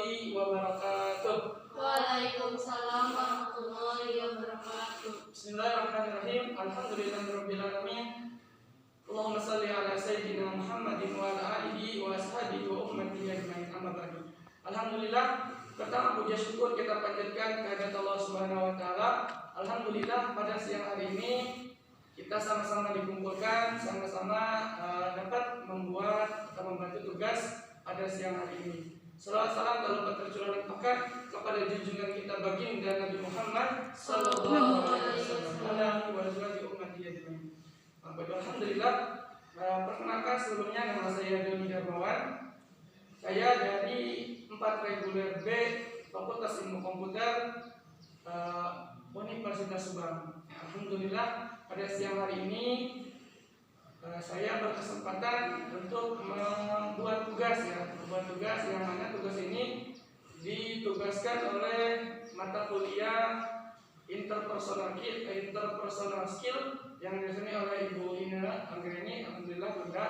warahmatullahi wabarakatuh. Waalaikumsalam warahmatullahi wabarakatuh. Bismillahirrahmanirrahim. Alhamdulillahirabbil alamin. Allahumma shalli ala sayyidina Muhammadin wa ala alihi wa ashabihi wa ummatihi ajmain. Amma ba'du. Alhamdulillah, pertama puja syukur kita panjatkan kehadirat Allah Subhanahu wa taala. Alhamdulillah pada siang hari ini kita sama-sama dikumpulkan, sama-sama dapat membuat atau membantu tugas pada siang hari ini. Salawat salam dalam tercurah limpahkan kepada junjungan kita baginda Nabi Muhammad sallallahu alaihi wasallam. Alhamdulillah, perkenalkan sebelumnya nama saya Doni Darmawan. Saya dari 4 reguler B Fakultas Ilmu Komputer Universitas Subang. Alhamdulillah pada siang hari ini saya berkesempatan untuk membuat tugas yang mana tugas ini ditugaskan oleh mata kuliah interpersonal skill yang diresmi oleh Ibu Lina Anggreni. Alhamdulillah Bunda.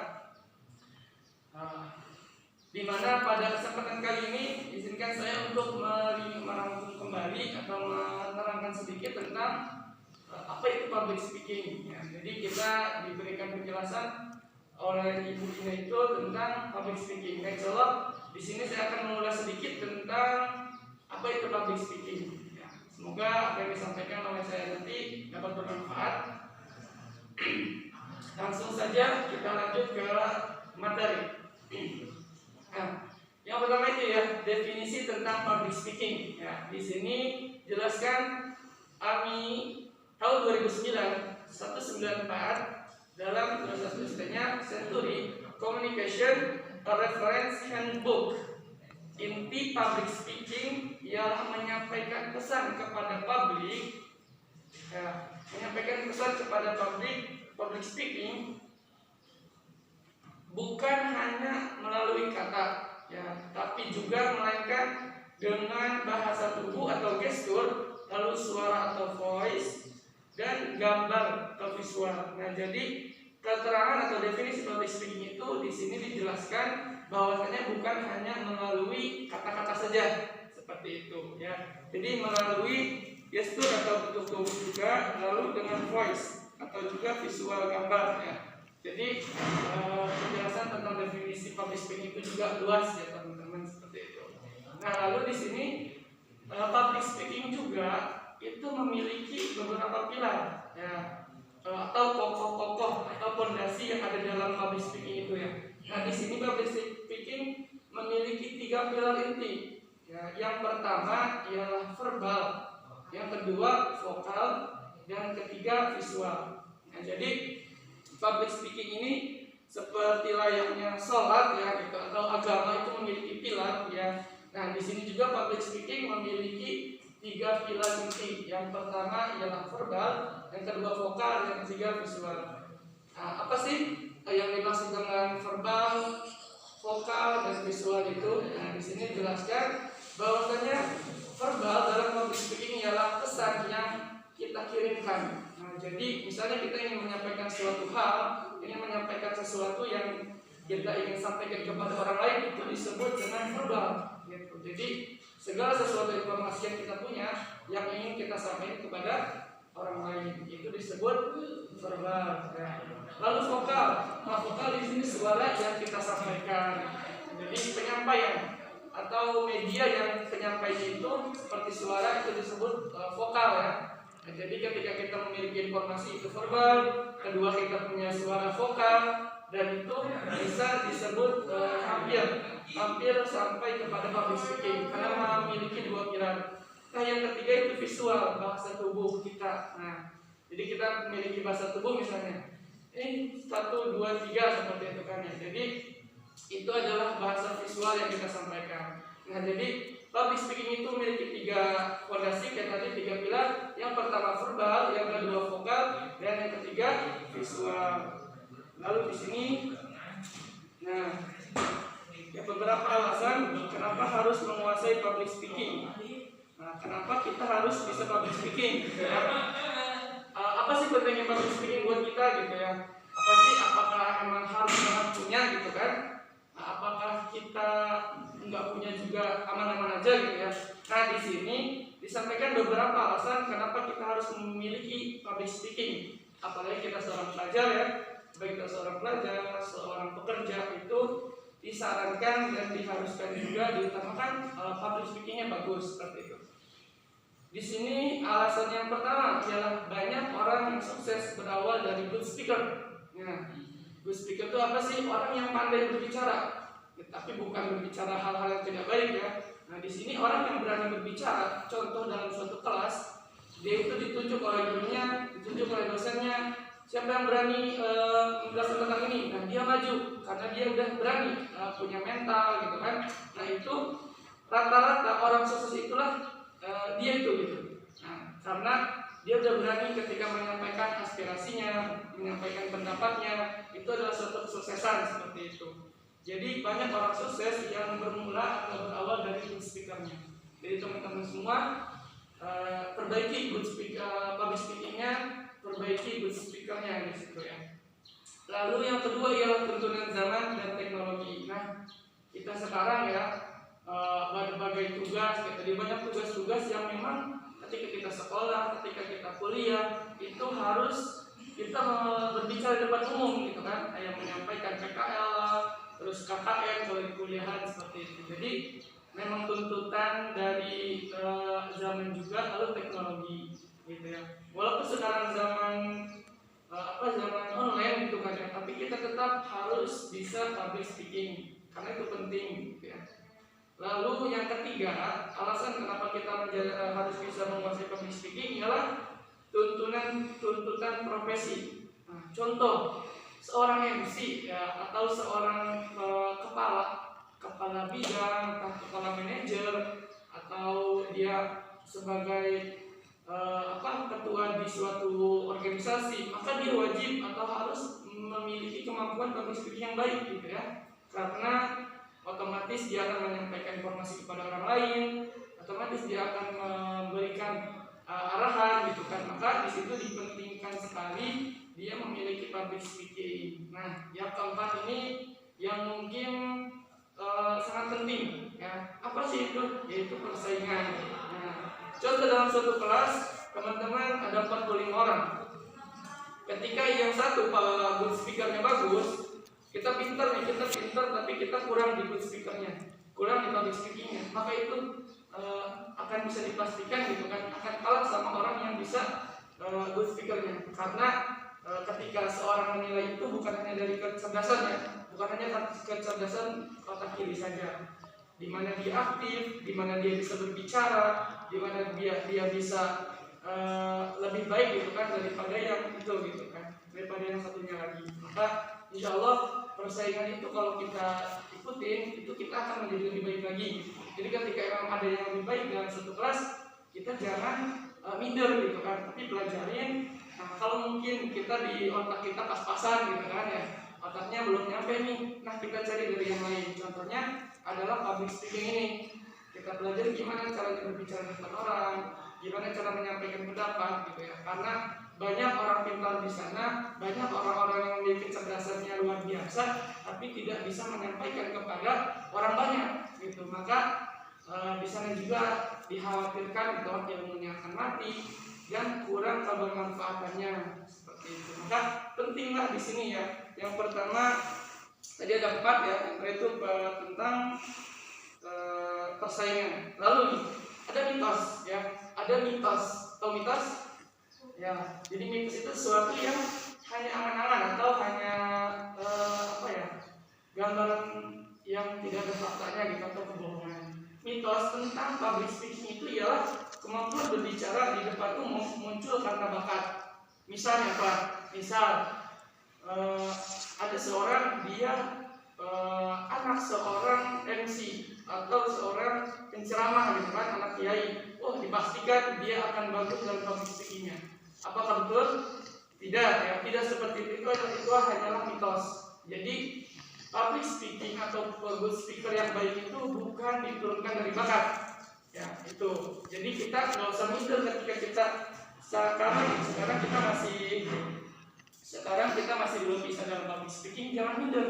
Di mana pada kesempatan kali ini izinkan saya untuk merangkum kembali atau menerangkan sedikit tentang apa itu public speaking. Ya, jadi kita diberikan penjelasan oleh Ibu Lina itu tentang public speaking. Insyaallah di sini saya akan mengulas sedikit tentang apa itu public speaking. Ya, semoga apa yang disampaikan oleh saya nanti dapat bermanfaat. Langsung saja kita lanjut ke materi. Nah, yang pertama itu ya definisi tentang public speaking. Ya, di sini jelaskan AMI tahun 2009 194 dalam tulisannya Century Communication a Reference Handbook. Inti public speaking ialah menyampaikan pesan kepada publik. Ya, menyampaikan pesan kepada public speaking bukan hanya melalui kata, ya, tapi juga melainkan dengan bahasa tubuh atau gestur, lalu suara atau voice, dan gambar atau visual. Nah, jadi keterangan atau definisi public speaking itu di sini dijelaskan bahwasanya bukan hanya melalui kata-kata saja seperti itu, ya. Jadi melalui gestur atau bentuk tubuh juga, lalu dengan voice atau juga visual gambar, ya. Jadi penjelasan tentang definisi public speaking itu juga luas ya teman-teman, seperti itu. Nah, lalu di sini public speaking juga itu memiliki beberapa pilar, ya, atau pokok-pokok atau fondasi yang ada dalam public speaking itu, ya. Nah, di sini public speaking memiliki 3 pilar inti. Ya, yang pertama ialah verbal, yang kedua vokal, dan ketiga visual. Nah, jadi public speaking ini seperti layaknya sholat, ya, gitu, atau agama itu memiliki pilar, ya. Nah, di sini juga public speaking memiliki 3 pilar inti. Yang pertama ialah verbal, yang kedua vokal, yang ketiga visual. Nah, apa sih yang dimaksud dengan verbal, vokal, dan visual itu? Nah, di sini dijelaskan bahwasanya verbal dalam public speaking ialah pesan yang kita kirimkan. Nah, jadi misalnya kita ingin menyampaikan suatu hal, ingin menyampaikan sesuatu yang kita ingin sampaikan kepada orang lain, itu disebut dengan verbal, gitu. Jadi segala sesuatu informasi yang kita punya yang ingin kita sampaikan kepada orang lain itu disebut verbal. Ya. Lalu vokal, nah, vokal di sini suara yang kita sampaikan. Jadi penyampaian atau media yang penyampaian itu seperti suara itu disebut vokal, ya. Nah, jadi ketika kita memiliki informasi itu verbal, kedua kita punya suara vokal, dan itu bisa disebut hampir sampai kepada public speaking karena memiliki 2 pilar. Nah, yang ketiga itu visual, bahasa tubuh kita. Nah, jadi kita memiliki bahasa tubuh misalnya. Ini 1, 2, 3 seperti itu kan, ya. Jadi itu adalah bahasa visual yang kita sampaikan. Nah, jadi public speaking itu memiliki 3 fondasi, kayak tadi 3 pilar. Yang pertama verbal, yang kedua vokal, dan yang ketiga visual. Lalu di sini, nah, ya, beberapa alasan kenapa harus menguasai public speaking. Nah, kenapa kita harus bisa public speaking? Ya. Apa sih pentingnya public speaking buat kita, gitu, ya? Apakah emang harus punya, gitu kan? Nah, apakah kita nggak punya juga aman-aman aja gitu ya. Nah di sini disampaikan beberapa alasan kenapa kita harus memiliki public speaking. Apalagi kita seorang pelajar ya, baik kita seorang pelajar, seorang pekerja itu disarankan dan diharuskan juga diutamakan public speakingnya bagus seperti itu. Di sini alasan yang pertama ialah banyak orang yang sukses berawal dari good speaker. Nah, good speaker itu apa sih? Orang yang pandai berbicara, tapi bukan berbicara hal-hal yang tidak baik ya. Nah, di sini orang yang berani berbicara, contoh dalam suatu kelas, dia itu ditunjuk oleh gurunya, ditunjuk oleh dosennya. Siapa yang berani menjelaskan tentang ini? Nah, dia maju karena dia udah berani, punya mental gitu kan. Nah, itu rata-rata orang sukses itulah dia itu gitu. Nah, karena dia udah berani ketika menyampaikan aspirasinya, menyampaikan pendapatnya, itu adalah suatu kesuksesan seperti itu. Jadi banyak orang sukses yang bermula atau berawal dari good speakernya. Jadi teman-teman semua perbaiki good speaker, public speakingnya, perbaiki good speakernya di situ ya. Lalu yang kedua ialah tuntunan zaman dan teknologi. Nah, kita sekarang ya berbagai tugas, jadi banyak tugas-tugas yang memang ketika kita sekolah, ketika kita kuliah itu harus kita berbicara di depan umum gitu kan, kayak menyampaikan PKL, terus KKN kalau di kuliahan seperti itu. Jadi memang tuntutan dari zaman juga, lalu teknologi gitu ya. Walaupun sekarang zaman zaman online gitu kan ya, tapi kita tetap harus bisa public speaking karena itu penting gitu ya. Lalu yang ketiga, alasan kenapa kita harus bisa menguasai public speaking ialah tuntutan profesi. Nah, contoh seorang MC ya, atau seorang kepala bidang, kepala manajer, atau dia sebagai ketua di suatu organisasi, maka dia wajib atau harus memiliki kemampuan public speaking yang baik gitu ya. Karena otomatis dia akan menyampaikan informasi kepada orang lain, otomatis dia akan memberikan arahan gitu kan. Maka di situ dipentingkan sekali dia memiliki public speaking. Nah, yang keempat ini yang mungkin sangat penting ya. Apa sih itu? Yaitu persaingan. Nah, contoh dalam suatu kelas teman-teman ada 45 orang. Ketika yang satu good speakernya bagus, kita pintar tapi kita kurang di good speakernya, kurang di public speakingnya, maka itu akan bisa dipastikan gitu kan, akan kalah sama orang yang bisa good speakernya. Karena ketika seorang menilai itu bukan hanya dari kecerdasannya, bukan hanya kecerdasan otak kiri saja, di mana dia aktif, di mana dia bisa berbicara, di mana dia bisa lebih baik gitu kan daripada yang itu gitu kan, daripada yang satunya lagi. Maka insya Allah persaingan itu kalau kita ikutin, itu kita akan menjadi lebih baik lagi. Jadi ketika memang ada yang lebih baik dalam satu kelas, kita jangan minder gitu kan, tapi pelajarin. Nah, kalau mungkin kita di otak kita pas-pasan gitu kan ya, otaknya belum nyampe nih, nah kita cari dari yang lain. Contohnya adalah public speaking ini. Kita pelajari gimana caranya berbicara di depan orang, gimana cara menyampaikan pendapat gitu ya. Karena banyak orang pintar di sana, banyak orang-orang yang memiliki kecerdasannya luar biasa, tapi tidak bisa menyampaikan kepada orang banyak gitu. Maka di sana juga dikhawatirkan bahwa ilmunya akan mati dan kurang kebermanfaatannya seperti itu. Maka pentinglah di sini ya. Yang pertama tadi ada 4 ya, yaitu tentang persaingan. Lalu ada mitos ya, ada mitos. Tahu mitos? Ya, jadi mitos itu sesuatu yang hanya angan-angan atau hanya gambaran yang tidak ada faktanya gitu atau kebohongan. Mitos tentang public speaking itu ialah kemampuan berbicara di depan umum muncul karena bakat. Misalnya apa? Misal ada seorang dia anak seorang MC atau seorang penceramah gitu kan, anak kiai. Oh, dipastikan dia akan bagus dalam public speakingnya. Apakah betul? Tidak ya, tidak seperti itu hanyalah mitos. Jadi public speaking atau good speaker yang baik itu bukan diturunkan dari bakat. Ya, itu. Jadi kita nggak usah minder ketika kita sekarang kita masih belum bisa dalam public speaking, jangan minder.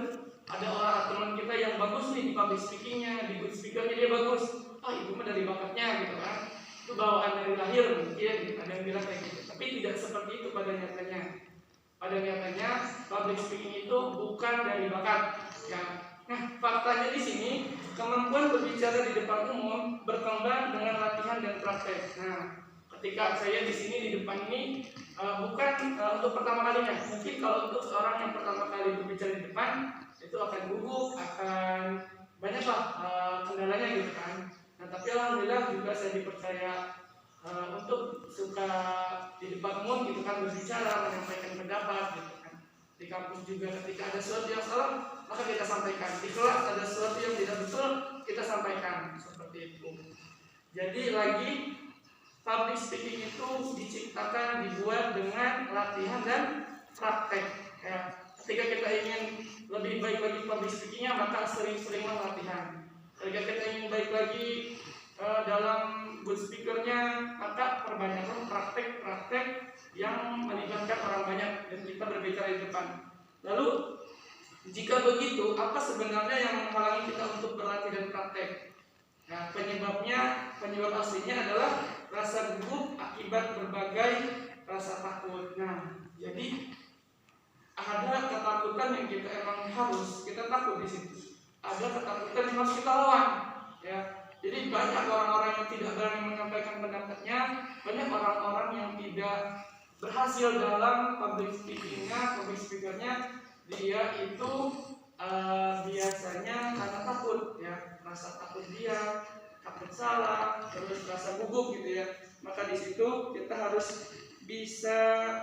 Ada orang teman kita yang bagus nih di public speakingnya, di good speakernya dia bagus. oh itu mah dari bakatnya gitu kan, itu bawaan dari lahir mungkin ada yang bilang kayak gitu. Tapi tidak seperti itu pada nyatanya. Pada nyatanya public speaking itu bukan dari bakat ya. Nah, faktanya di sini kemampuan berbicara di depan umum berkembang dengan latihan dan praktek. Nah, ketika saya di sini di depan ini bukan untuk pertama kalinya. Mungkin kalau untuk orang yang pertama kali berbicara di depan itu akan gugup, akan banyaklah kendalanya gitu kan. Nah, tapi alhamdulillah juga saya dipercaya untuk suka di depan umum gitu kan, berbicara, menyampaikan pendapat gitu kan. Di kampus juga ketika ada sesuatu yang salah maka kita sampaikan. Di kelas ada sesuatu yang tidak betul kita sampaikan seperti itu. Jadi lagi public speaking itu diciptakan, dibuat dengan latihan dan praktek ya. Ketika kita ingin lebih baik lagi public speakingnya maka sering-seringlah latihan. Ketika kita ingin baik lagi dalam good speakernya maka perbanyaklah praktek-praktek yang melibatkan orang banyak dan kita berbicara di depan. Lalu jika begitu, apa sebenarnya yang menghalangi kita untuk berlatih dan praktek? Nah, penyebab aslinya adalah rasa gugup akibat berbagai rasa takut. Nah, jadi ada ketakutan yang kita emang harus kita takut di situ. Ada ketakutan yang harus kita lawan, ya. Jadi banyak orang-orang yang tidak berani menyampaikan pendapatnya, banyak orang-orang yang tidak berhasil dalam public speakernya, dia itu biasanya karena takut ya, rasa takut dia, takut salah, terus rasa gugup gitu ya. Maka di situ kita harus bisa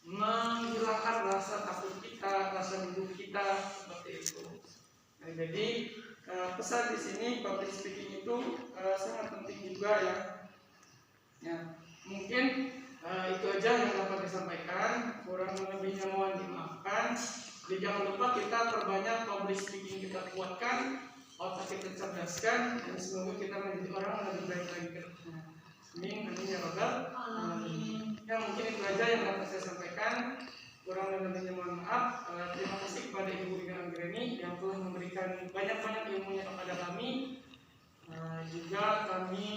menghilangkan rasa takut kita, rasa gugup kita seperti itu. Nah, jadi pesan di sini public speaking itu sangat penting juga ya. Ya, mungkin itu aja yang dapat disampaikan. Kurang lebihnya mohon dimaafkan. Jadi jangan lupa kita perbanyak public speaking, kita kuatkan, otak kita cerdaskan, dan semoga kita menjadi orang yang lebih baik lagi ke depannya. Amin, amin ya rabbal alamin. Ya mungkin itu aja yang dapat saya sampaikan. Kurang lebihnya mohon maaf. Terima kasih kepada Ibu Rina Anggreni yang telah memberikan banyak-banyak ilmunya kepada kami. Juga kami